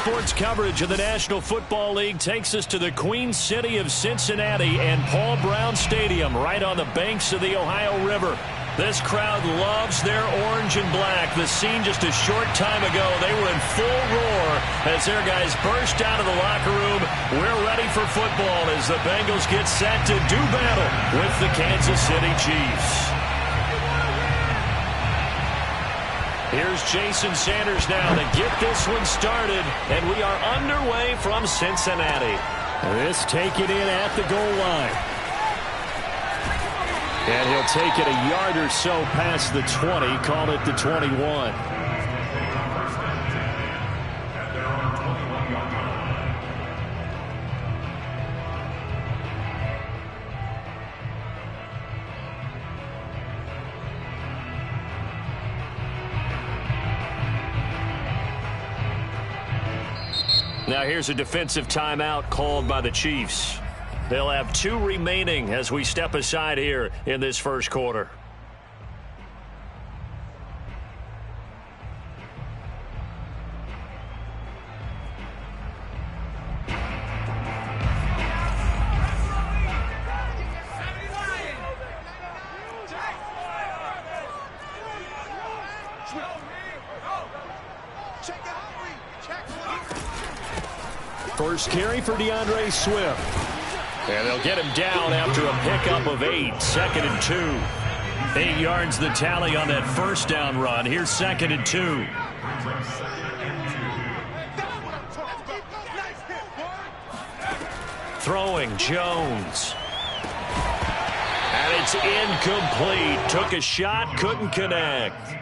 Sports coverage of the National Football League takes us to the Queen City of Cincinnati and Paul Brown Stadium right on the banks of the Ohio River. This crowd loves their orange and black. The scene just a short time ago, they were in full roar as their guys burst out of the locker room. We're ready for football as the Bengals get set to do battle with the Kansas City Chiefs. Here's Jason Sanders now to get this one started, and we are underway from Cincinnati. This take it in at the goal line. And he'll take it a yard or so past the 20, call it the 21. Now here's a defensive timeout called by the Chiefs. They'll have 2 remaining as we step aside here in this first quarter. First carry for DeAndre Swift. And they'll get him down after a pickup of 8, 2nd and 2. 8 yards the tally on that first down run. Here's 2nd and 2. Throwing Jones. And it's incomplete. Took a shot, couldn't connect.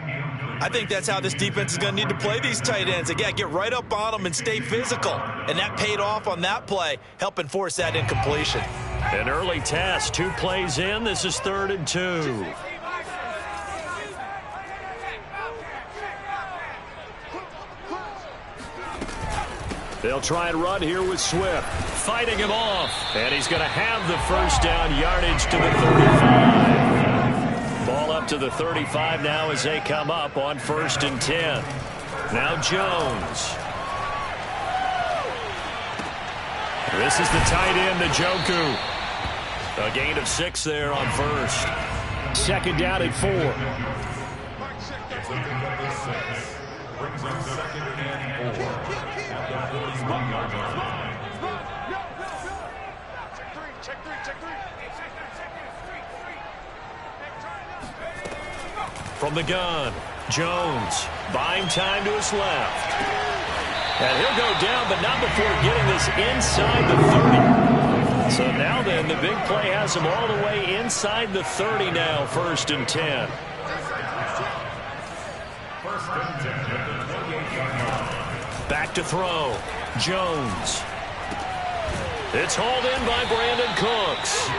I think that's how this defense is going to need to play these tight ends. Again, get right up on them and stay physical. And that paid off on that play, helping force that incompletion. An early test, 2 plays in. This is 3rd and 2. They'll try and run here with Swift. Fighting him off. And he's going to have the first down, yardage to the 35. Ball up to the 35 now as they come up on 1st and 10. Now Jones. This is the tight end, Njoku. A gain of 6 there on 1st. 2nd down and 4. Brings up 2nd and 4. At the 41-yard line. From the gun, Jones buying time to his left. And he'll go down, but not before getting this inside the 30. So now then, the big play has him all the way inside the 30 now, 1st and 10. Back to throw, Jones. It's hauled in by Brandon Cooks.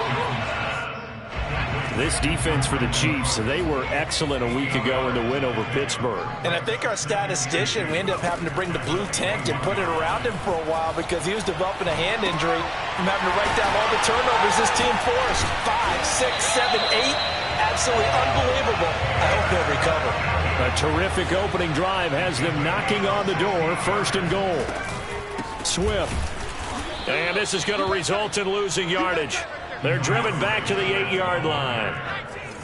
This defense for the Chiefs, they were excellent a week ago in the win over Pittsburgh. And I think our statistician, we ended up having to bring the blue tent and put it around him for a while because he was developing a hand injury from having to write down all the turnovers this team forced. 5, 6, 7, 8. Absolutely unbelievable. I hope they'll recover. A terrific opening drive has them knocking on the door, 1st and goal. Swift. And this is going to result in losing yardage. They're driven back to the 8-yard line.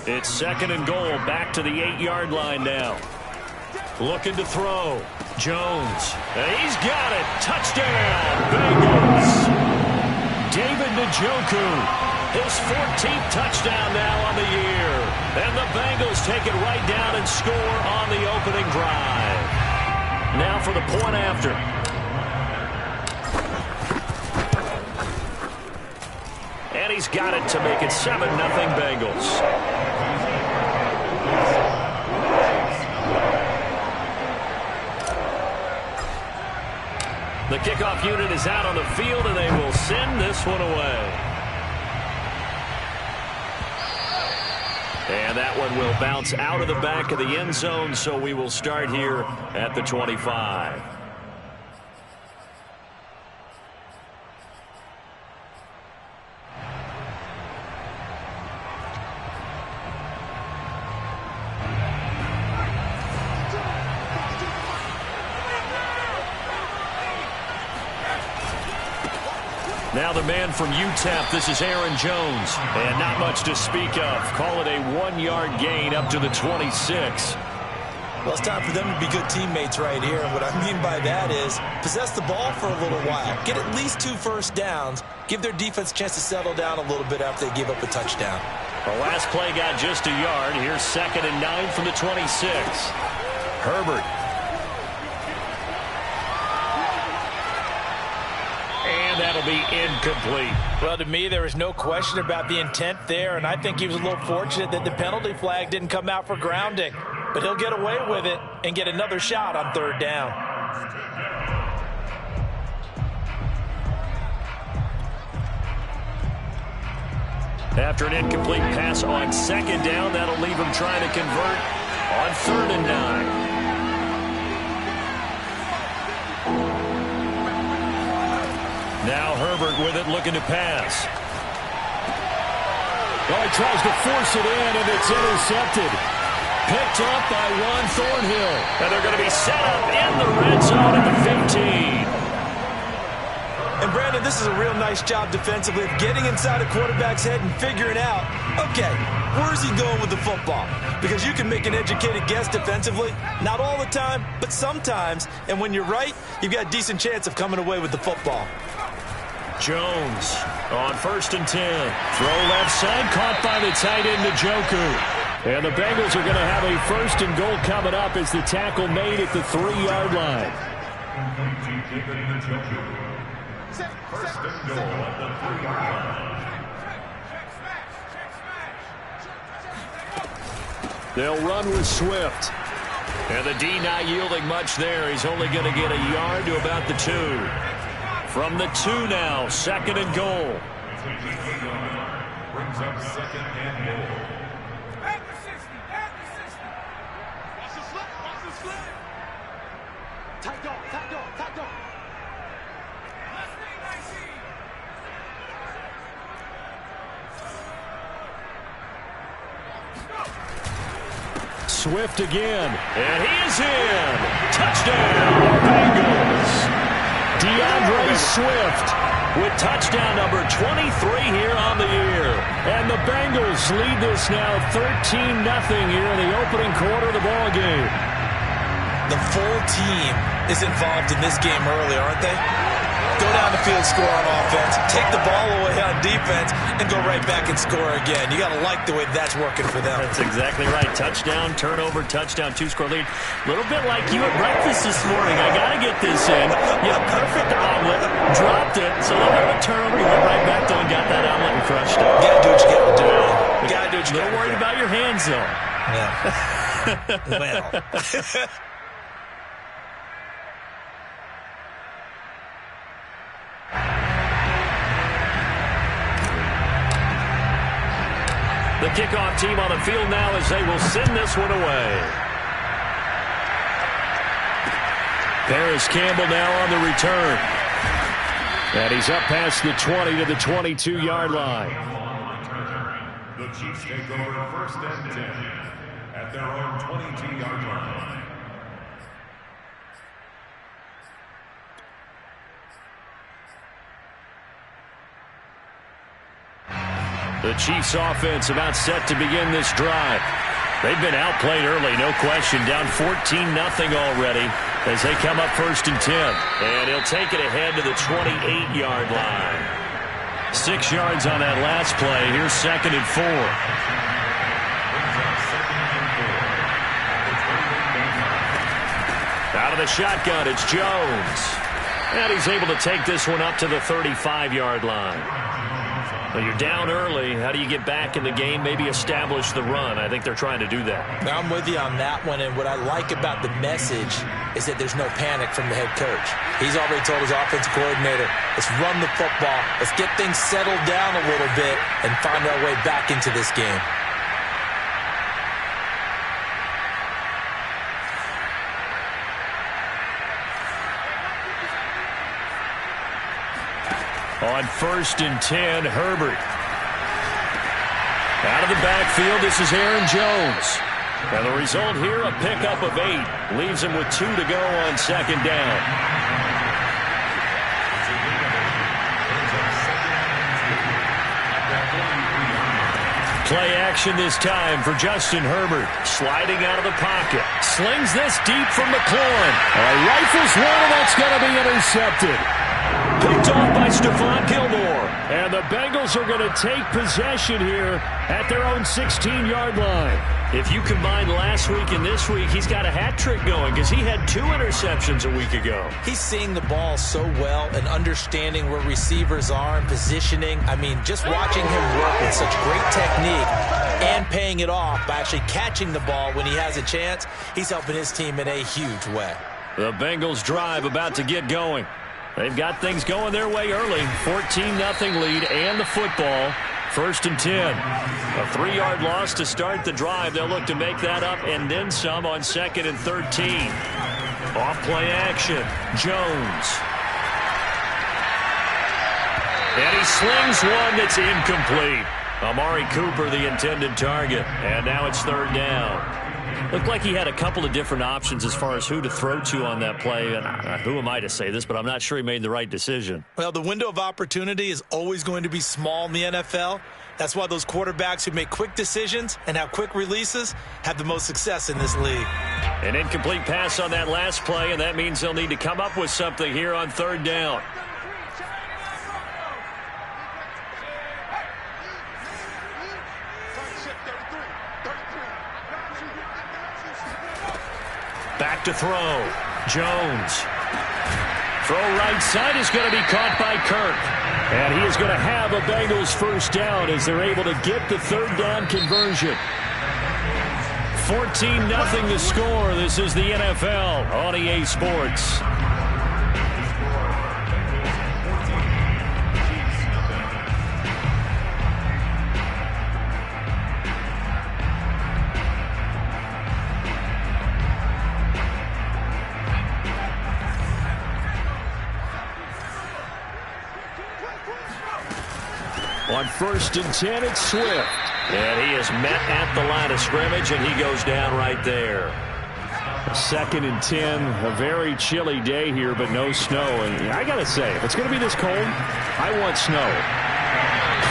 It's 2nd and goal, back to the 8-yard line now. Looking to throw. Jones. And he's got it. Touchdown, Bengals. David Njoku. His 14th touchdown now on the year. And the Bengals take it right down and score on the opening drive. Now for the point after. And he's got it to make it 7-0 Bengals. The kickoff unit is out on the field, and they will send this one away. And that one will bounce out of the back of the end zone, so we will start here at the 25. Now the man from UTEP, this is Aaron Jones. And not much to speak of. Call it a 1-yard gain up to the 26. Well, it's time for them to be good teammates right here. And what I mean by that is possess the ball for a little while. Get at least 2 first downs. Give their defense a chance to settle down a little bit after they give up a touchdown. The last play got just a yard. Here's 2nd and 9 from the 26. Herbert. And that'll be incomplete. Well, to me, there was no question about the intent there, and I think he was a little fortunate that the penalty flag didn't come out for grounding. But he'll get away with it and get another shot on 3rd down. After an incomplete pass on 2nd down, that'll leave him trying to convert on 3rd and 9. Now Herbert with it, looking to pass. Well, he tries to force it in, and it's intercepted. Picked up by Ron Thornhill. And they're going to be set up in the red zone at the 15. And, Brandon, this is a real nice job defensively of getting inside a quarterback's head and figuring out, okay, where's he going with the football? Because you can make an educated guess defensively, not all the time, but sometimes. And when you're right, you've got a decent chance of coming away with the football. Jones on 1st and 10. Throw left side, caught by the tight end Njoku. And the Bengals are going to have a 1st and goal coming up as the tackle made at the 3-yard line. 1st and goal at the 3-yard line. They'll run with Swift. And the D not yielding much there. He's only going to get a yard to about the 2. From the 2 now, 2nd and goal. Brings up 2nd and goal. Swift again, and he is in. Touchdown, Bengals. DeAndre Swift with touchdown number 23 here on the year. And the Bengals lead this now 13-0 here in the opening quarter of the ball game. The full team is involved in this game early, aren't they? Go down the field, score on offense, take the ball away on defense, and go right back and score again. You got to like the way that's working for them. That's exactly right. Touchdown, turnover, touchdown, 2-score lead. A little bit like you at breakfast this morning. I got to get this in. Yeah, perfect omelet. Dropped it. So a little bit of a turnover. You went right back down and got that omelet and crushed it. You got to do what you got to do. You got to do what you got to do. A little worried about your hands, though. Yeah. Well. The kickoff team on the field now as they will send this one away. Paris Campbell now on the return. And he's up past the 20 to the 22-yard line. The Chiefs take over 1st and 10 at their own 22-yard line. The Chiefs offense about set to begin this drive. They've been outplayed early, no question. Down 14-0 already as they come up 1st and 10. And he'll take it ahead to the 28-yard line. 6 yards on that last play. Here's 2nd and 4. Out of the shotgun, it's Jones. And he's able to take this one up to the 35-yard line. Well, you're down early. How do you get back in the game? Maybe establish the run. I think they're trying to do that. I'm with you on that one, and what I like about the message is that there's no panic from the head coach. He's already told his offensive coordinator, let's run the football, let's get things settled down a little bit and find our way back into this game. On 1st and 10, Herbert. Out of the backfield, this is Aaron Jones. And the result here, a pickup of 8. Leaves him with 2 to go on 2nd down. Play action this time for Justin Herbert. Sliding out of the pocket. Slings this deep from McLaurin. Rifles one, and that's going to be intercepted. Picked off by Stephon Gilmore. And the Bengals are going to take possession here at their own 16-yard line. If you combine last week and this week, he's got a hat trick going because he had 2 interceptions a week ago. He's seeing the ball so well and understanding where receivers are and positioning. I mean, just watching him work with such great technique and paying it off by actually catching the ball when he has a chance, he's helping his team in a huge way. The Bengals drive about to get going. They've got things going their way early. 14-0 lead and the football. 1st and 10. A 3-yard loss to start the drive. They'll look to make that up and then some on 2nd and 13. Off play action. Jones. And he slings one that's incomplete. Amari Cooper, the intended target. And now it's 3rd down. Looked like he had a couple of different options as far as who to throw to on that play. And who am I to say this, but I'm not sure he made the right decision. Well, the window of opportunity is always going to be small in the NFL. That's why those quarterbacks who make quick decisions and have quick releases have the most success in this league. An incomplete pass on that last play, and that means they'll need to come up with something here on 3rd down. Back to throw. Jones. Throw right side is going to be caught by Kirk. And he is going to have a Bengals 1st down as they're able to get the 3rd down conversion. 14-0 the score. This is the NFL on EA Sports. On 1st and 10, it's Swift. And he is met at the line of scrimmage, and he goes down right there. 2nd and 10, a very chilly day here, but no snow. And I got to say, if it's going to be this cold, I want snow.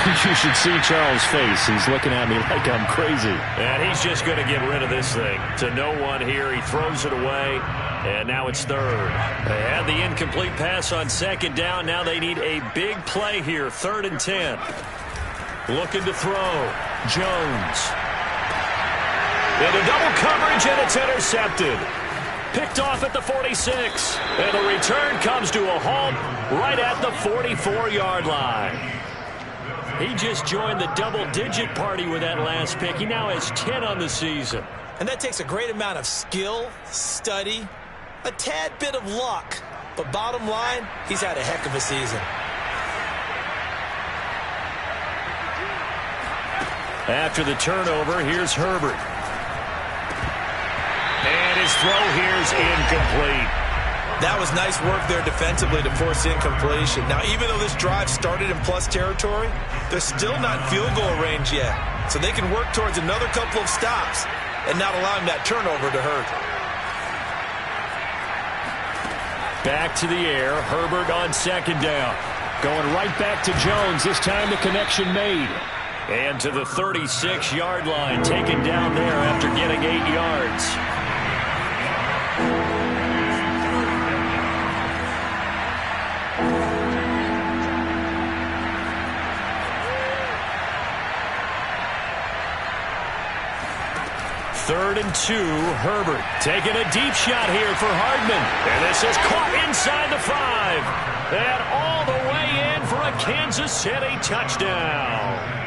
You should see Charles' face. He's looking at me like I'm crazy. And he's just going to get rid of this thing. To no one here. He throws it away. And now it's 3rd. They had the incomplete pass on 2nd down. Now they need a big play here. 3rd and 10. Looking to throw. Jones. Into double coverage, and it's intercepted. Picked off at the 46. And the return comes to a halt right at the 44-yard line. He just joined the double-digit party with that last pick. He now has 10 on the season. And that takes a great amount of skill, study, a tad bit of luck. But bottom line, he's had a heck of a season. After the turnover, here's Herbert. And his throw here's incomplete. That was nice work there defensively to force incompletion. Now, even though this drive started in plus territory, they're still not in field goal range yet. So they can work towards another couple of stops and not allowing that turnover to hurt. Back to the air. Herbert on 2nd down. Going right back to Jones. This time the connection made. And to the 36-yard line. Taken down there after getting 8 yards. Third and 2, Herbert taking a deep shot here for Hardman. And this is caught inside the 5. And all the way in for a Kansas City touchdown.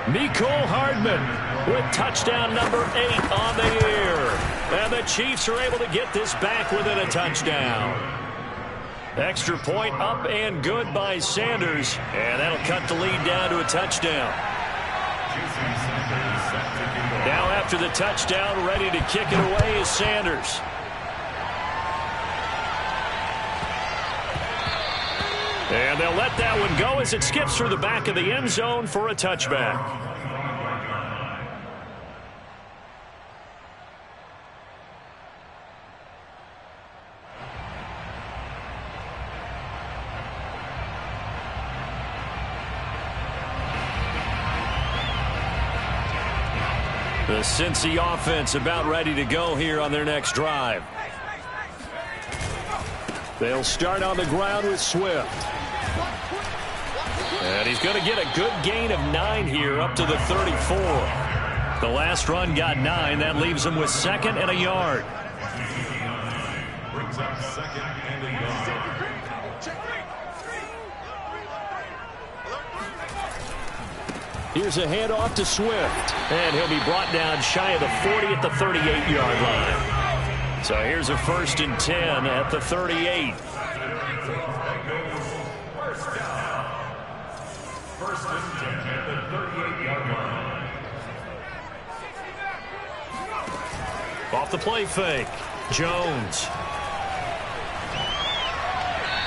Mecole Hardman with touchdown number 8 on the year. And the Chiefs are able to get this back within a touchdown. Extra point up and good by Sanders. And that'll cut the lead down to a touchdown. Now after the touchdown, ready to kick it away is Sanders. And they'll let that one go as it skips through the back of the end zone for a touchback. The Cincy offense about ready to go here on their next drive. They'll start on the ground with Swift. And he's going to get a good gain of 9 here up to the 34. The last run got 9. That leaves him with 2nd and a yard. Brings up 2nd and a yard. Here's a handoff to Swift. And he'll be brought down shy of the 40 at the 38-yard line. So here's a 1st and 10 at the 38. First and 10 at the 38-yard line. Off the play fake. Jones.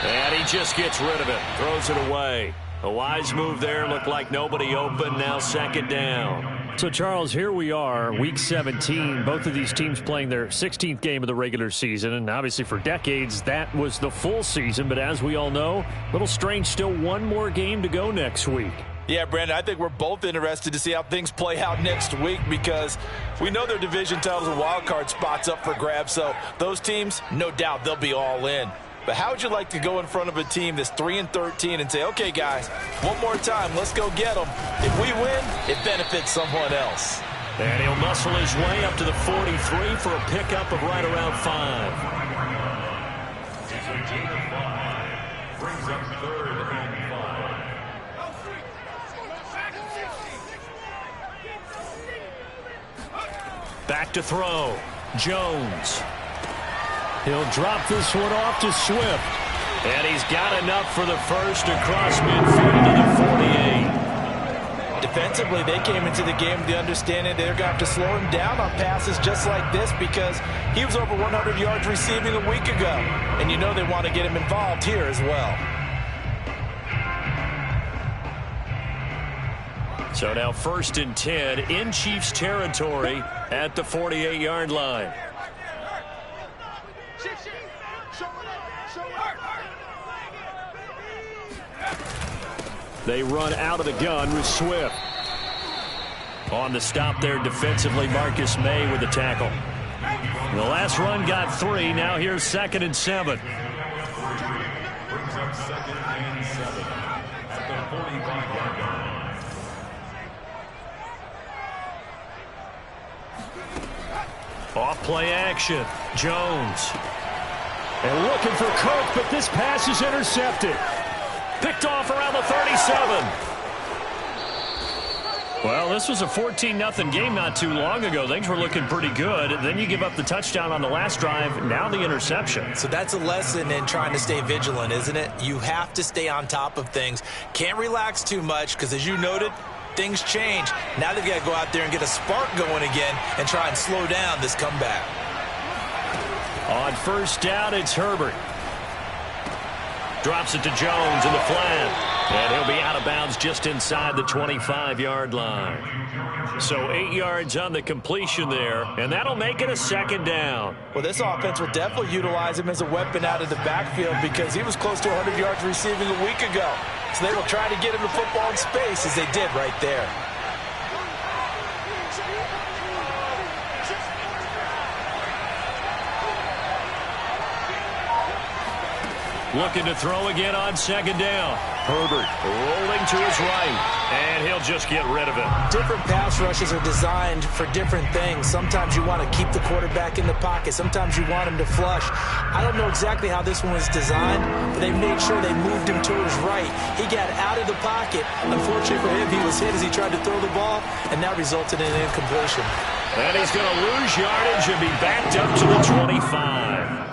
And he just gets rid of it. Throws it away. A wise move there. Looked like nobody open. Now 2nd down. So, Charles, here we are, Week 17. Both of these teams playing their 16th game of the regular season. And obviously for decades, that was the full season. But as we all know, a little strange, still one more game to go next week. Yeah, Brandon, I think we're both interested to see how things play out next week because we know their division titles and wild card spots up for grabs. So those teams, no doubt, they'll be all in. But how would you like to go in front of a team that's 3-13 and say, okay, guys, one more time, let's go get them. If we win, it benefits someone else. And he'll muscle his way up to the 43 for a pickup of right around 5. Brings up 3rd and 5. Back to throw. Jones. He'll drop this one off to Swift. And he's got enough for the first across midfield to the 48. Defensively, they came into the game with the understanding they're going to have to slow him down on passes just like this because he was over 100 yards receiving a week ago. And you know they want to get him involved here as well. So now 1st and 10 in Chiefs territory at the 48-yard line. They run out of the gun with Swift. On the stop there defensively, Marcus May with the tackle. The last run got 3. Now here's 2nd and 7. Brings up 2nd and 7 at the 45-yard line. Off play action. Jones. And looking for Cook, but this pass is intercepted. Picked off around the 37. Well, this was a 14-0 game not too long ago. Things were looking pretty good. Then you give up the touchdown on the last drive. Now the interception. So that's a lesson in trying to stay vigilant, isn't it? You have to stay on top of things. Can't relax too much because, as you noted, things change. Now they've got to go out there and get a spark going again and try and slow down this comeback. On 1st down, it's Herbert. Drops it to Jones in the flat. And he'll be out of bounds just inside the 25-yard line. So 8 yards on the completion there, and that'll make it a 2nd down. Well, this offense will definitely utilize him as a weapon out of the backfield because he was close to 100 yards receiving a week ago. So they will try to get him the football in space as they did right there. Looking to throw again on 2nd down. Herbert rolling to his right, and he'll just get rid of it. Different pass rushes are designed for different things. Sometimes you want to keep the quarterback in the pocket. Sometimes you want him to flush. I don't know exactly how this one was designed, but they made sure they moved him to his right. He got out of the pocket. Unfortunately for him, he was hit as he tried to throw the ball, and that resulted in an incompletion. And he's going to lose yardage and be backed up to the 25.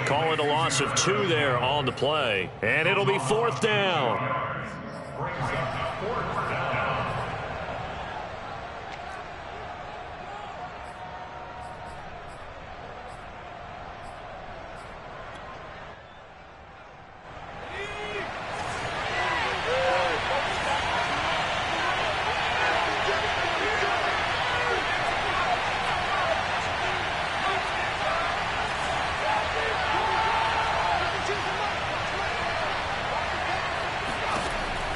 Call it a loss of 2 there on the play. And it'll be 4th down. Brings up 4th down.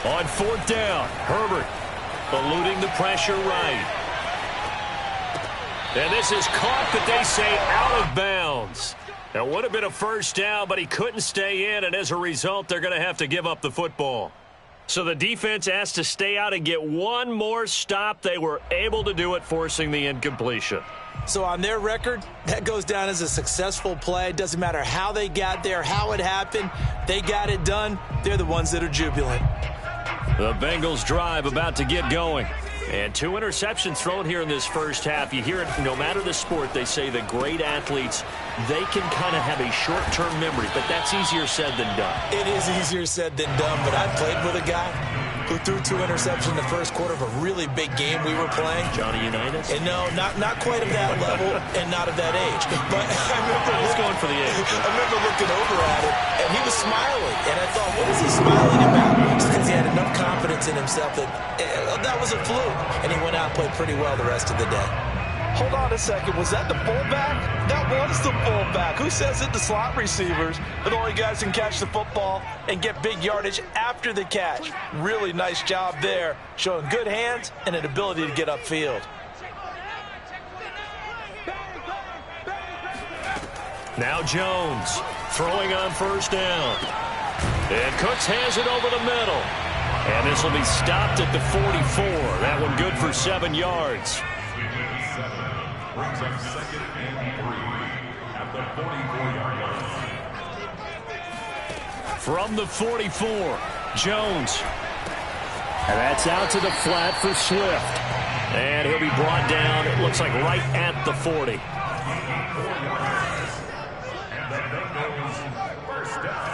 On 4th down, Herbert eluding the pressure right. And this is caught, but they say out of bounds. That would have been a first down, but he couldn't stay in, and as a result, they're going to have to give up the football. So the defense asked to stay out and get one more stop. They were able to do it, forcing the incompletion. So on their record, that goes down as a successful play. It doesn't matter how they got there, how it happened. They got it done. They're the ones that are jubilant. The Bengals drive about to get going. And 2 interceptions thrown here in this first half. You hear it, no matter the sport, they say the great athletes, they can kind of have a short-term memory, but that's easier said than done. It is easier said than done, but I played with a guy who threw 2 interceptions in the first quarter of a really big game we were playing. Johnny Unitas? And no, not quite of that level and not of that age. But I was going for the age. I remember looking over at him, and he was smiling. And I thought, what is he smiling about? Just because he had enough confidence in himself that was a fluke. And he went out and played pretty well the rest of the day. Hold on a second. Was that the fullback? That was the fullback. Who says that the slot receivers are the only guys who can catch the football and get big yardage after the catch? Really nice job there, showing good hands and an ability to get upfield. Now Jones throwing on first down. And Cooks has it over the middle. And this will be stopped at the 44. That one good for 7 yards. Brings up 2nd and 3 at the 44-yard line. From the 44, Jones. And that's out to the flat for Swift. And he'll be brought down, it looks like right at the 40. And the Bengals first down.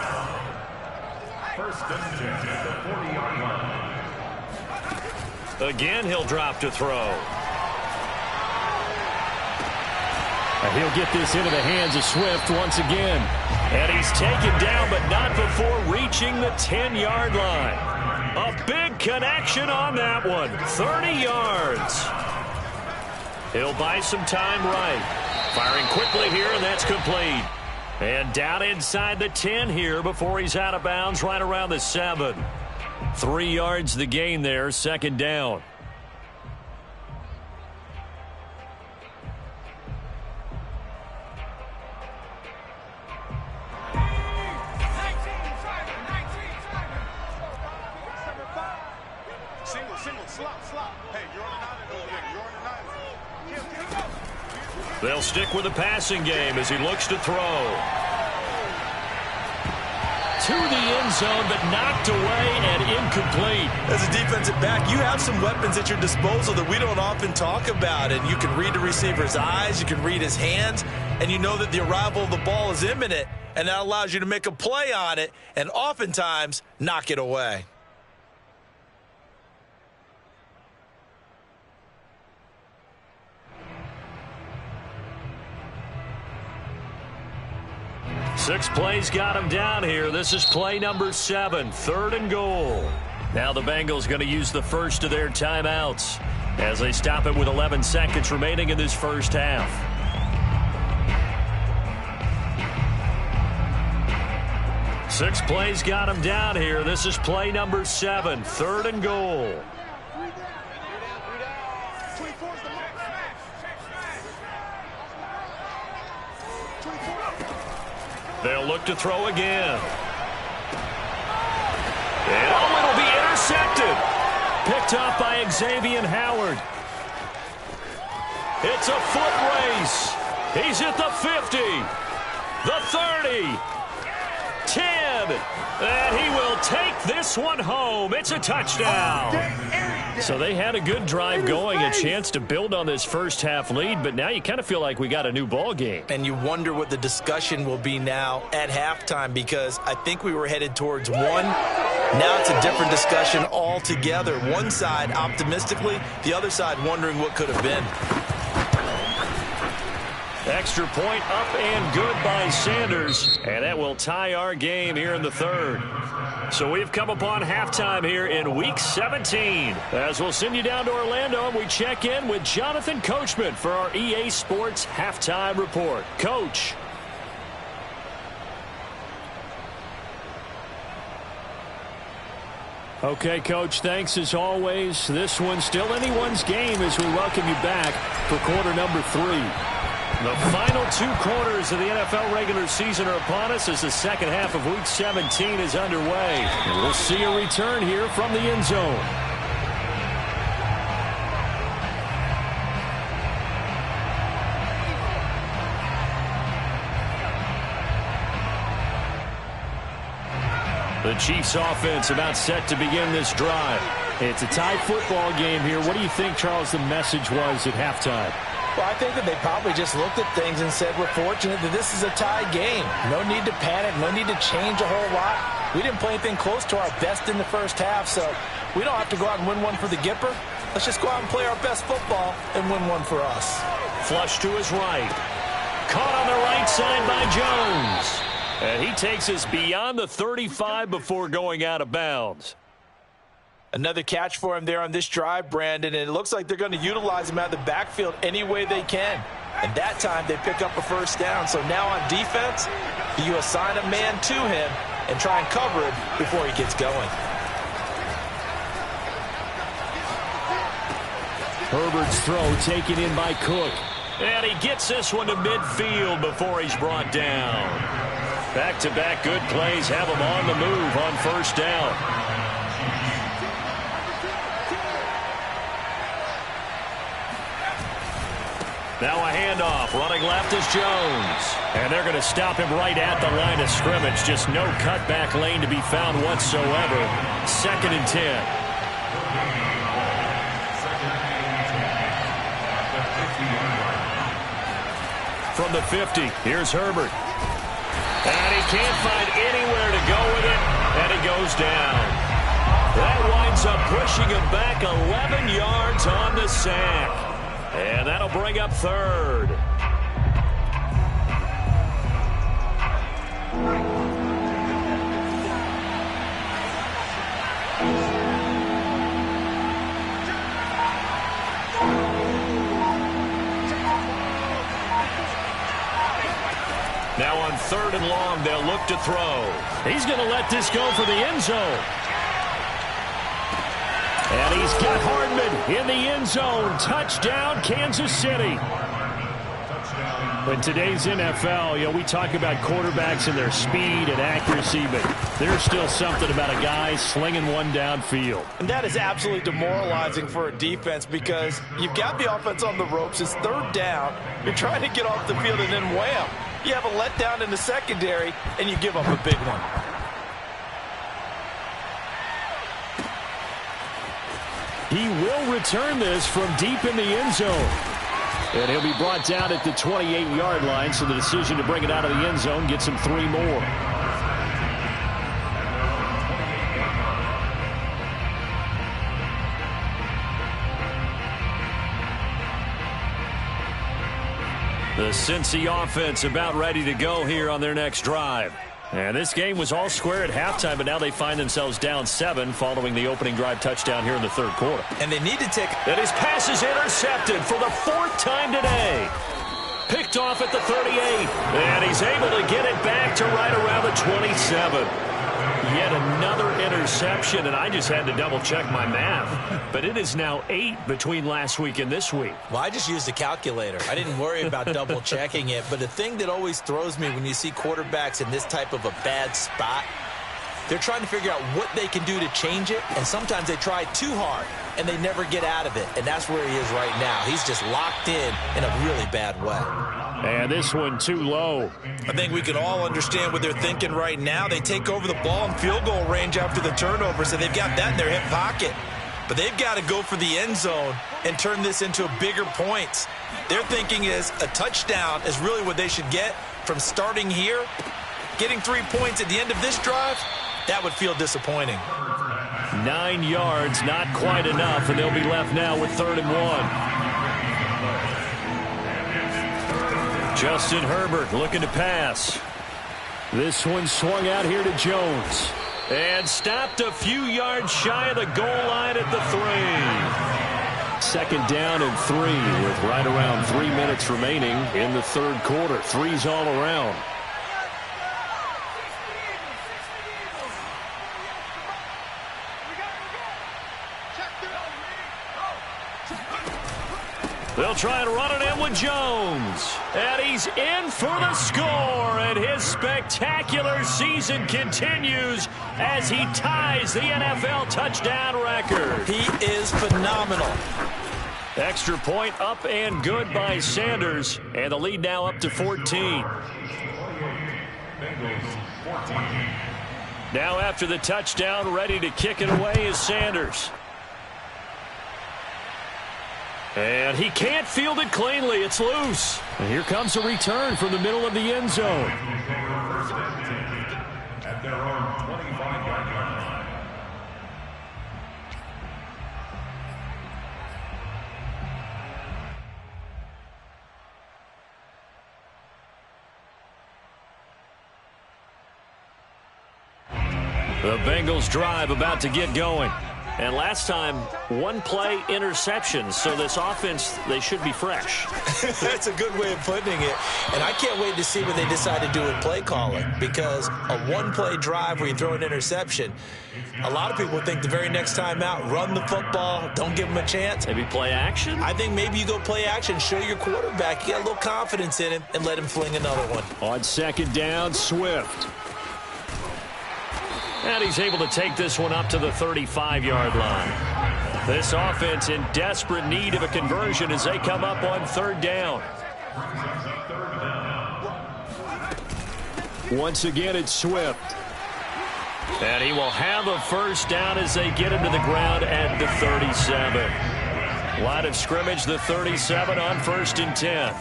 First and 10 at the 40-yard line. Again, he'll drop to throw. And he'll get this into the hands of Swift once again. And he's taken down, but not before reaching the 10-yard line. A big connection on that one. 30 yards. He'll buy some time right. Firing quickly here, and that's complete. And down inside the 10 here before he's out of bounds right around the 7. 3 yards the gain there, 2nd down. They'll stick with the passing game as he looks to throw. To the end zone, but knocked away and incomplete. As a defensive back, you have some weapons at your disposal that we don't often talk about. And you can read the receiver's eyes, you can read his hands, and you know that the arrival of the ball is imminent. And that allows you to make a play on it and oftentimes knock it away. Six plays got him down here. This is play number 7, 3rd and goal. Now the Bengals going to use the first of their timeouts as they stop it with 11 seconds remaining in this first half. Six plays got him down here. This is play number 7, 3rd and goal. They'll look to throw again. And it'll be intercepted. Picked off by Xavier Howard. It's a foot race. He's at the 50, the 30, 10, and he will take this one home. It's a touchdown. So they had a good drive going, a chance to build on this first half lead, but now you kind of feel like we got a new ball game. And you wonder what the discussion will be now at halftime, because I think we were headed towards one. Now it's a different discussion altogether. One side optimistically, the other side wondering what could have been. Extra point up and good by Sanders, and that will tie our game here in the 3rd. So we've come upon halftime here in Week 17. As we'll send you down to Orlando, and we check in with Jonathan Coachman for our EA Sports Halftime Report. Coach. Okay, Coach, thanks as always. This one's still anyone's game as we welcome you back for quarter number 3. The final 2 quarters of the NFL regular season are upon us as the second half of Week 17 is underway. And we'll see a return here from the end zone. The Chiefs offense about set to begin this drive. It's a tie football game here. What do you think, Charles, the message was at halftime? Well, I think that they probably just looked at things and said, we're fortunate that this is a tie game. No need to panic, no need to change a whole lot. We didn't play anything close to our best in the first half, so we don't have to go out and win one for the Gipper. Let's just go out and play our best football and win one for us. Flush to his right. Caught on the right side by Jones. And he takes us beyond the 35 before going out of bounds. Another catch for him there on this drive, Brandon, and it looks like they're going to utilize him out of the backfield any way they can. And that time they pick up a first down. So now on defense, you assign a man to him and try and cover him before he gets going. Herbert's throw taken in by Cook. And he gets this one to midfield before he's brought down. Back-to-back good plays have him on the move on first down. Now a handoff. Running left is Jones. And they're going to stop him right at the line of scrimmage. Just no cutback lane to be found whatsoever. 2nd and 10. From the 50, here's Herbert. And he can't find anywhere to go with it, and he goes down. That winds up pushing him back 11 yards on the sack. And that'll bring up 3rd. Now on 3rd and long, they'll look to throw. He's going to let this go for the end zone. And he's got Hardman in the end zone. Touchdown, Kansas City. In today's NFL, we talk about quarterbacks and their speed and accuracy, but there's still something about a guy slinging one downfield. And that is absolutely demoralizing for a defense because you've got the offense on the ropes. It's 3rd down. You're trying to get off the field, and then wham. You have a letdown in the secondary, and you give up a big one. He will return this from deep in the end zone. And he'll be brought down at the 28-yard line, so the decision to bring it out of the end zone gets him 3 more. The Cincy offense about ready to go here on their next drive. And this game was all square at halftime, but now they find themselves down 7 following the opening drive touchdown here in the 3rd quarter. And they need to take... And his pass is intercepted for the 4th time today. Picked off at the 38. And he's able to get it back to right around the 27. Yet another interception, and I just had to double-check my math. But it is now 8 between last week and this week. Well, I just used a calculator. I didn't worry about double-checking it. But the thing that always throws me when you see quarterbacks in this type of a bad spot, they're trying to figure out what they can do to change it, and sometimes they try too hard, and they never get out of it. And that's where he is right now. He's just locked in a really bad way. And this one too low. I think we can all understand what they're thinking right now. They take over the ball in field goal range after the turnover, so they've got that in their hip pocket. But they've got to go for the end zone and turn this into bigger points. Their thinking is a touchdown is really what they should get from starting here. Getting 3 points at the end of this drive, that would feel disappointing. 9 yards, not quite enough, and they'll be left now with 3rd and 1. Justin Herbert looking to pass. This one swung out here to Jones. And stopped a few yards shy of the goal line at the 3. 2nd down and 3 with right around 3 minutes remaining in the 3rd quarter. 3s all around. They'll try and run it in with Jones. And he's in for the score. And his spectacular season continues as he ties the NFL touchdown record. He is phenomenal. Extra point up and good by Sanders. And the lead now up to 14. Now after the touchdown, ready to kick it away is Sanders. And he can't field it cleanly. It's loose. And here comes a return from the middle of the end zone. At their own 25-yard line. The Bengals drive about to get going. And last time, one play interception. So this offense, they should be fresh. That's a good way of putting it. And I can't wait to see what they decide to do with play calling. Because a one-play drive where you throw an interception, a lot of people think the very next time out, run the football, don't give them a chance. Maybe play action? I think maybe you go play action, show your quarterback, you got a little confidence in him, and let him fling another one. On second down, Swift. And he's able to take this one up to the 35-yard line. This offense in desperate need of a conversion as they come up on third down. Once again, it's Swift. And he will have a first down as they get him to the ground at the 37. Line of scrimmage, the 37 on 1st and 10.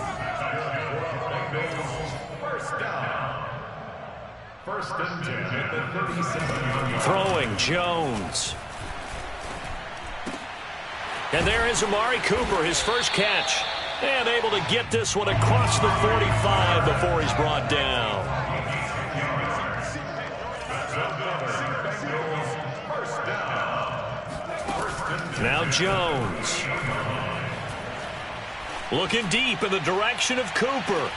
First and 10 at the 37. Throwing Jones. And there is Amari Cooper, his first catch. And able to get this one across the 45 before he's brought down. Now Jones. Looking deep in the direction of Cooper.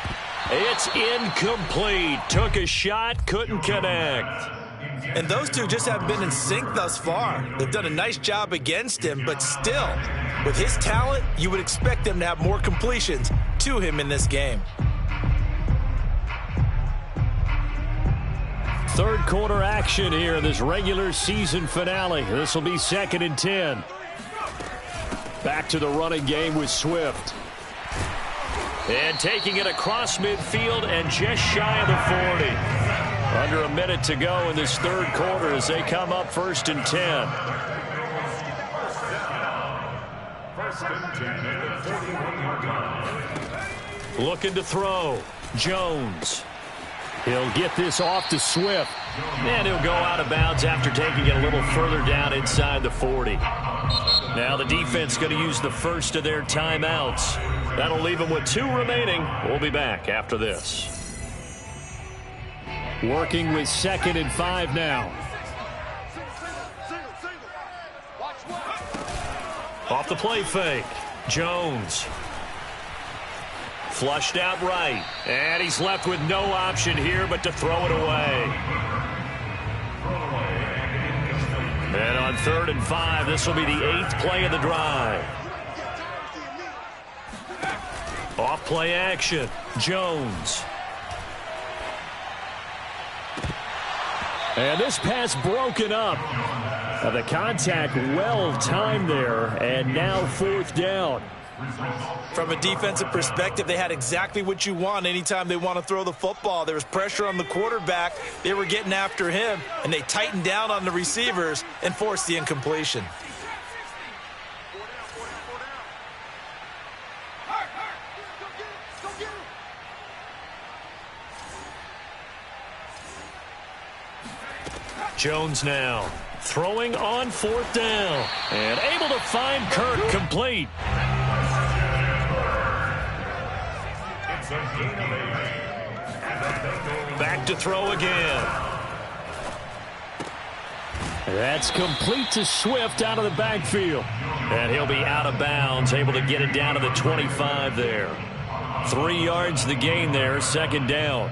It's incomplete. Took a shot, couldn't connect. And those two just haven't been in sync thus far. They've done a nice job against him, but still, with his talent, you would expect them to have more completions to him in this game. Third quarter action here, this regular season finale. This will be 2nd and 10. Back to the running game with Swift. And taking it across midfield and just shy of the 40. Under a minute to go in this third quarter as they come up 1st and 10. First and 10 at the 41-yard line. Looking to throw. Jones. He'll get this off to Swift. And he'll go out of bounds after taking it a little further down inside the 40. Now the defense going to use the first of their timeouts. That'll leave them with 2 remaining. We'll be back after this. Working with 2nd and 5 now. Off the play fake. Jones. Flushed out right. And he's left with no option here but to throw it away. And on 3rd and 5, this will be the 8th play of the drive. Off play action. Jones. And this pass broken up. The contact well timed there, and now 4th down. From a defensive perspective, they had exactly what you want anytime they want to throw the football. There was pressure on the quarterback. They were getting after him, and they tightened down on the receivers and forced the incompletion. Jones now throwing on 4th down and able to find Kirk complete. Back to throw again. That's complete to Swift out of the backfield. And he'll be out of bounds, able to get it down to the 25 there. 3 yards the gain there, 2nd down.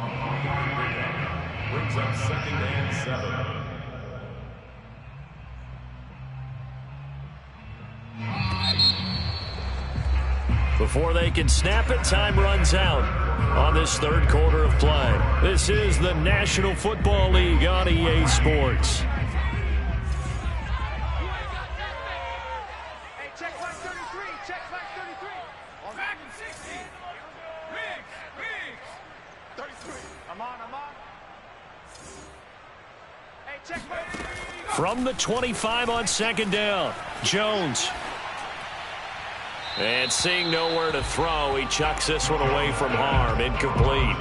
Brings up 2nd and 7. Before they can snap it, time runs out on this third quarter of play. This is the National Football League on EA Sports. From the 25 on second down, Jones. And seeing nowhere to throw, he chucks this one away from harm. Incomplete.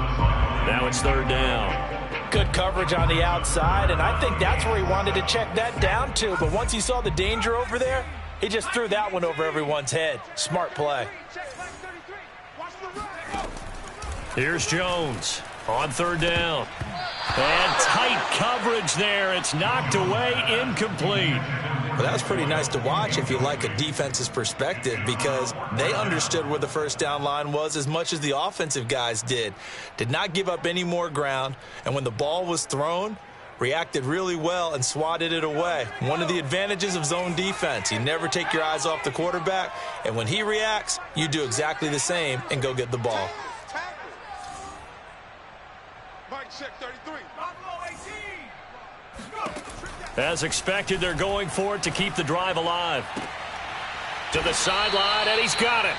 Now it's third down. Good coverage on the outside, and I think that's where he wanted to check that down to. But once he saw the danger over there, he just threw that one over everyone's head. Smart play. Here's Jones on third down. And tight coverage there. It's knocked away, incomplete. Well, that was pretty nice to watch if you like a defense's perspective, because they understood where the first down line was as much as the offensive guys did. Did not give up any more ground, and when the ball was thrown, reacted really well and swatted it away. One of the advantages of zone defense, you never take your eyes off the quarterback, and when he reacts, you do exactly the same and go get the ball. As expected, they're going for it to keep the drive alive. To the sideline, and he's got it.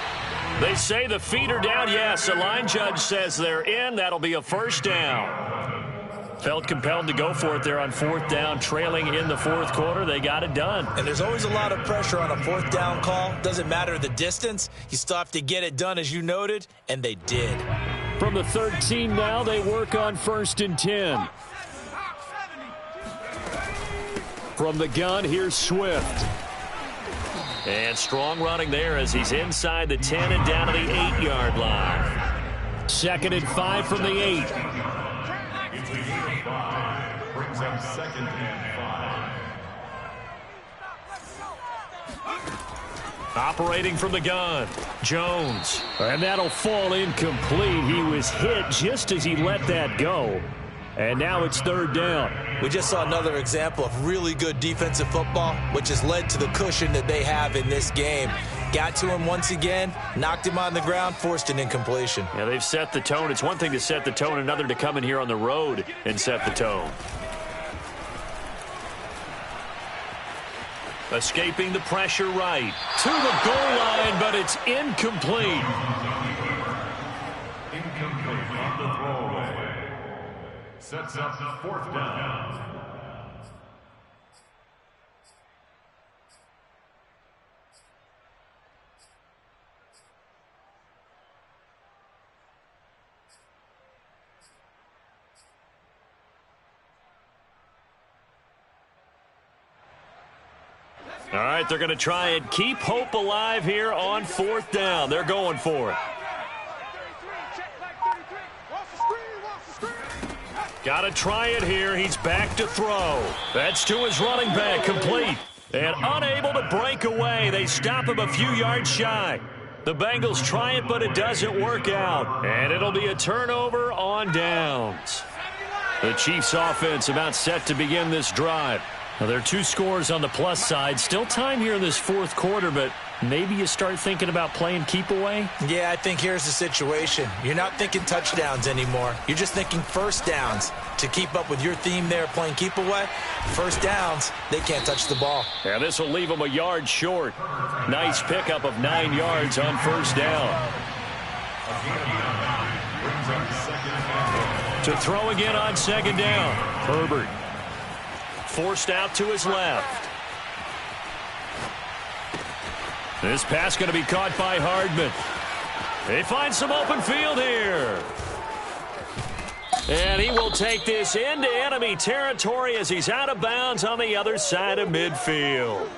They say the feet are down. Yes, the line judge says they're in. That'll be a first down. Felt compelled to go for it there on fourth down, trailing in the fourth quarter. They got it done. And there's always a lot of pressure on a fourth down call. Doesn't matter the distance. You still have to get it done, as you noted, and they did. From the 13 now, they work on 1st and 10. From the gun, here's Swift. And strong running there as he's inside the 10 and down to the 8-yard line. 2nd and 5 from the 8. Brings up 2nd and 5. Operating from the gun, Jones. And that'll fall incomplete. He was hit just as he let that go. And now it's third down. We just saw another example of really good defensive football, which has led to the cushion that they have in this game. Got to him once again, knocked him on the ground, forced an incompletion. Yeah, they've set the tone. It's one thing to set the tone, another to come in here on the road and set the tone. Escaping the pressure right. To the goal line, but it's incomplete. Incomplete on the throwaway. Sets up 4th down. All right, they're going to try and keep hope alive here on 4th down. They're going for it. Got to try it here. He's back to throw. That's to his running back, complete. And unable to break away. They stop him a few yards shy. The Bengals try it, but it doesn't work out. And it'll be a turnover on downs. The Chiefs offense about set to begin this drive. Now, there are 2 scores on the plus side. Still time here in this fourth quarter, but maybe you start thinking about playing keep away? Yeah, I think here's the situation. You're not thinking touchdowns anymore. You're just thinking first downs. To keep up with your theme there, playing keep away, first downs, they can't touch the ball. Yeah, this will leave them a yard short. Nice pickup of 9 yards on first down. To throw again on second down. Herbert. Forced out to his left. This pass going to be caught by Hardman. They find some open field here. And he will take this into enemy territory as he's out of bounds on the other side of midfield.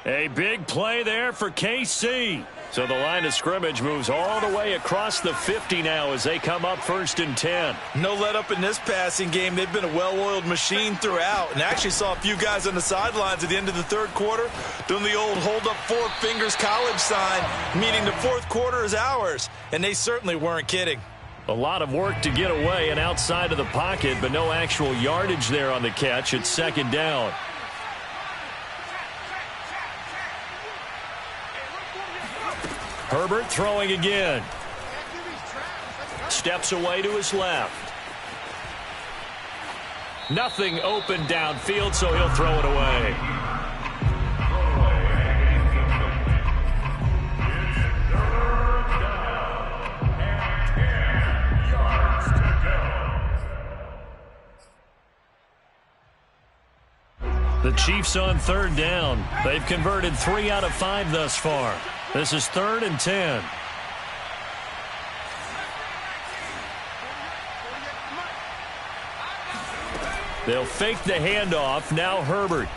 A big play there for KC. So the line of scrimmage moves all the way across the 50 now as they come up 1st and 10. No let up in this passing game. They've been a well-oiled machine throughout, and actually saw a few guys on the sidelines at the end of the third quarter doing the old hold up 4 fingers college sign, meaning the fourth quarter is ours, and they certainly weren't kidding. A lot of work to get away and outside of the pocket, but no actual yardage there on the catch. It's second down. Herbert throwing again. Steps away to his left. Nothing open downfield, so he'll throw it away. The Chiefs on third down. They've converted 3 out of 5 thus far. This is 3rd and 10. They'll fake the handoff. Now Herbert.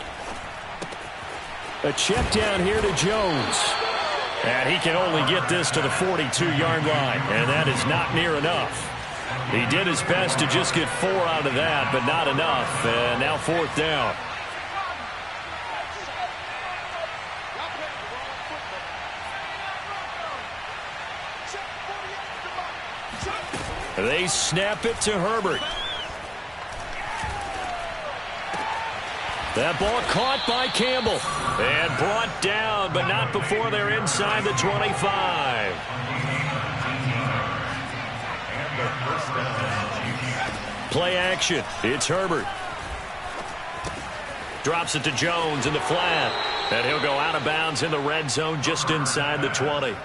A check down here to Jones. And he can only get this to the 42-yard line. And that is not near enough. He did his best to just get 4 out of that, but not enough. And now 4th down. They snap it to Herbert. That ball caught by Campbell and brought down, but not before they're inside the 25. Play action. It's Herbert. Drops it to Jones in the flat. And he'll go out of bounds in the red zone just inside the 20.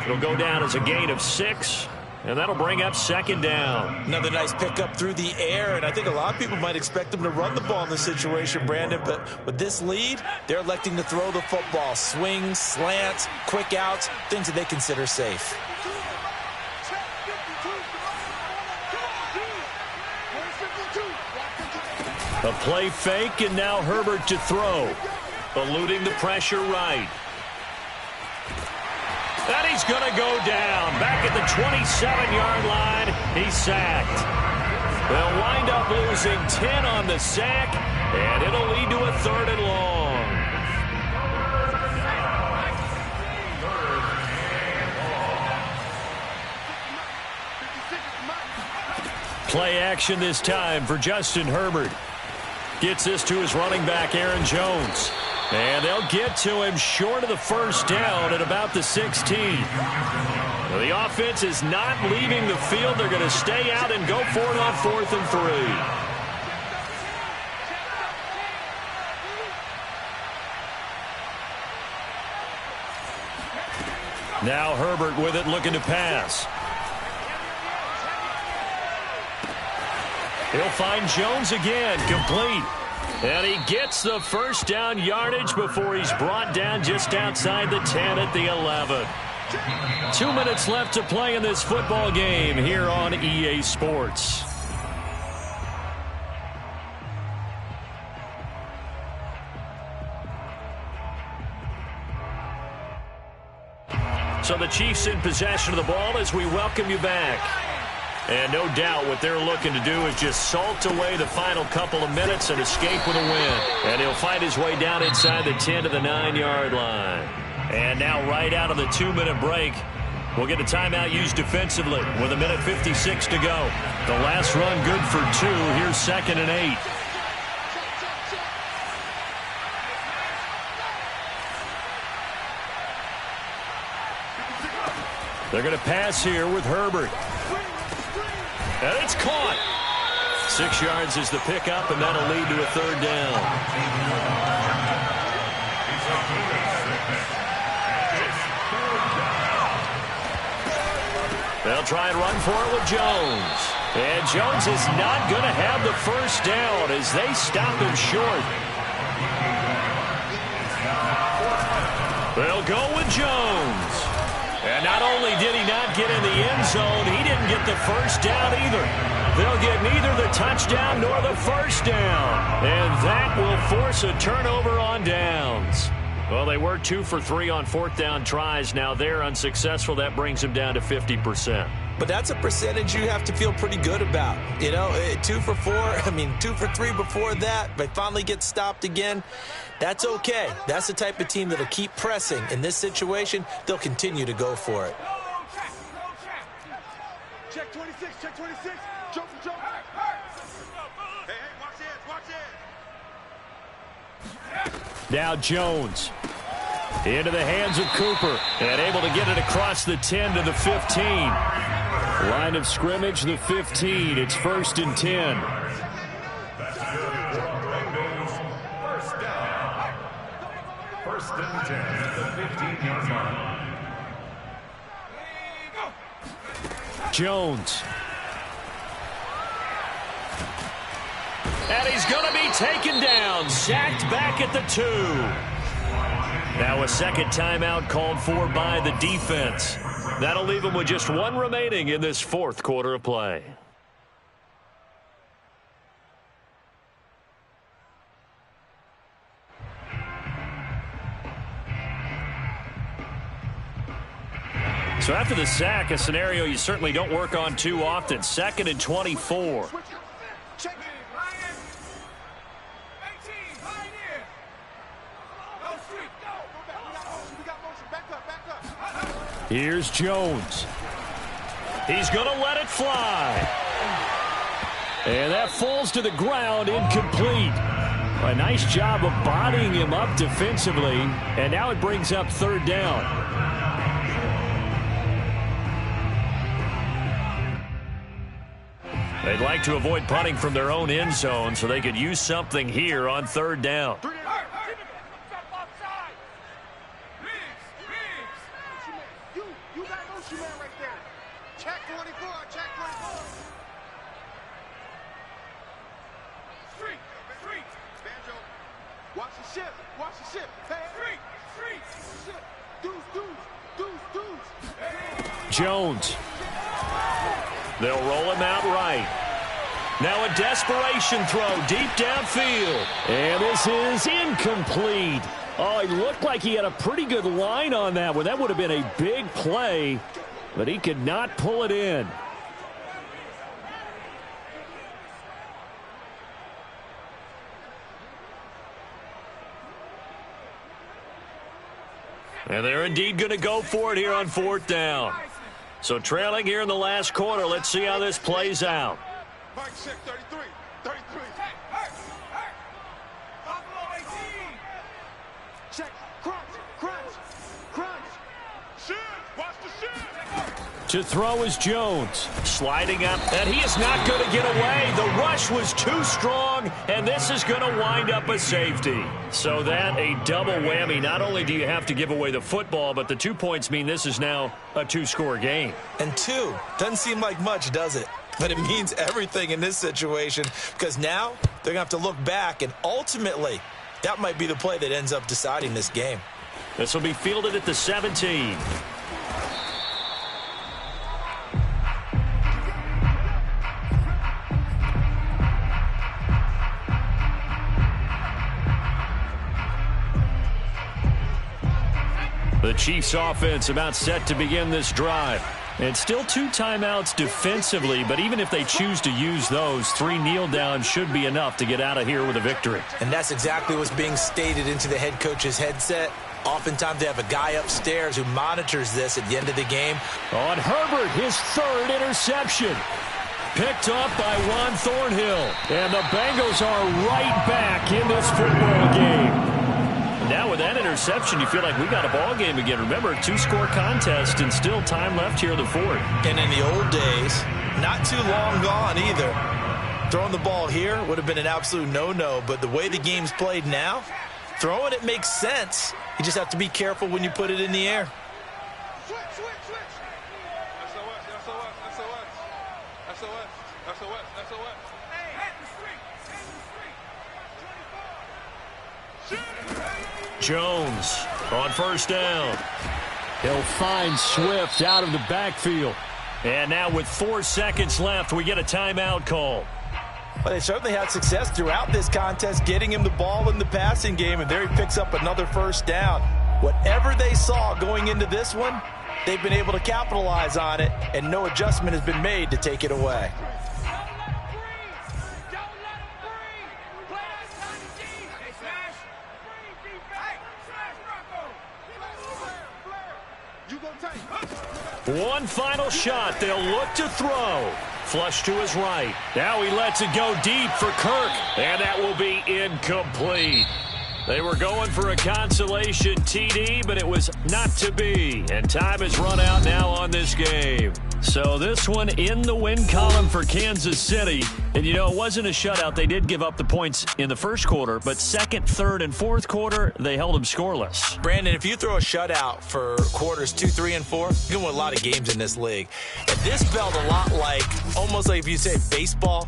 It'll go down as a gain of 6. And that'll bring up 2nd down. Another nice pickup through the air, and I think a lot of people might expect them to run the ball in this situation, Brandon, but with this lead, they're electing to throw the football. Swings, slants, quick outs, things that they consider safe. A play fake, and now Herbert to throw. Eluding the pressure right. And he's going to go down. Back at the 27-yard line, he's sacked. They'll wind up losing 10 on the sack, and it'll lead to a 3rd and long. Play action this time for Justin Herbert. Gets this to his running back, Aaron Jones. And they'll get to him short of the 1st down at about the 16. Well, the offense is not leaving the field. They're going to stay out and go for it on 4th and 3. Now Herbert with it, looking to pass. He'll find Jones again, complete. And he gets the 1st down yardage before he's brought down just outside the 10 at the 11. 2 minutes left to play in this football game here on EA Sports. So the Chiefs in possession of the ball as we welcome you back. And no doubt what they're looking to do is just salt away the final couple of minutes and escape with a win. And he'll fight his way down inside the 10 to the 9-yard line. And now right out of the 2-minute break, we'll get a timeout used defensively with 1:56 to go. The last run good for 2. Here's 2nd and 8. They're going to pass here with Herbert. And it's caught. 6 yards is the pickup, and that'll lead to a 3rd down. They'll try and run for it with Jones. And Jones is not going to have the 1st down as they stop him short. They'll go with Jones. And not only did he not get in the end zone, he didn't get the 1st down either. They'll get neither the touchdown nor the 1st down. And that will force a turnover on downs. Well, they were 2 for 3 on 4th down tries. Now they're unsuccessful. That brings them down to 50%. But that's a percentage you have to feel pretty good about. You know, 2 for 2 for 3 before that, but finally get stopped again. That's okay. That's the type of team that'll keep pressing. In this situation, they'll continue to go for it. Check 26, check 26. Jump, jump. Hey, watch it. Now Jones. Into the hands of Cooper. And able to get it across the 10 to the 15. Line of scrimmage, the 15. It's 1st and 10. First and 10 at the 15-yard line. Jones. And he's going to be taken down. Sacked back at the 2. Now a second timeout called for by the defense. That'll leave him with just one remaining in this 4th quarter of play. So after the sack, a scenario you certainly don't work on too often. 2nd and 24. Here's Jones. He's going to let it fly. And that falls to the ground, incomplete. A nice job of bodying him up defensively. And now it brings up 3rd down. They'd like to avoid punting from their own end zone so they could use something here on 3rd down. You got no shoe man right there. Check 24, check 24. Street. Banjo. Watch the ship. Hey. Street. Deuce. Jones. They'll roll him out right. Now a desperation throw deep downfield. And this is incomplete. Oh, it looked like he had a pretty good line on that one. That would have been a big play, but he could not pull it in. And they're indeed going to go for it here on 4th down. So trailing here in the last quarter, let's see how this plays out. Mike check 33. Check, crunch. Shit, watch the shit. To throw is Jones. Sliding up, and he is not going to get away. The rush was too strong, and this is going to wind up a safety. So that a double whammy. Not only do you have to give away the football, but the 2 points mean this is now a 2-score game. And 2 doesn't seem like much, does it? But it means everything in this situation, because now they're going to have to look back, and ultimately that might be the play that ends up deciding this game. This will be fielded at the 17. The Chiefs offense about set to begin this drive. And still 2 timeouts defensively, but even if they choose to use those, 3 kneel downs should be enough to get out of here with a victory. And that's exactly what's being stated into the head coach's headset. Oftentimes they have a guy upstairs who monitors this at the end of the game. On Herbert, his 3rd interception. Picked up by Juan Thornhill. And the Bengals are right back in this football game. Now with that interception, you feel like we got a ball game again. Remember, 2-score contest and still time left here in the 4th. And in the old days, not too long gone either. Throwing the ball here would have been an absolute no-no, but the way the game's played now, throwing it makes sense. You just have to be careful when you put it in the air. Switch. SOS. Hey, hit the street. 24. Jones on 1st down. He'll find Swift out of the backfield. And now with 4 seconds left, we get a timeout call. Well, they certainly had success throughout this contest, getting him the ball in the passing game, and there he picks up another 1st down. Whatever they saw going into this one, they've been able to capitalize on it, and no adjustment has been made to take it away. One final shot. They'll look to throw. Flush to his right. Now he lets it go deep for Kirk. And that will be incomplete. They were going for a consolation TD, but it was not to be. And time has run out now on this game. So this one in the win column for Kansas City. And, you know, it wasn't a shutout. They did give up the points in the first quarter, but second, third, and fourth quarter, they held them scoreless. Brandon, if you throw a shutout for quarters 2, 3, and 4, you can win a lot of games in this league. And this felt a lot like, almost like if you say baseball,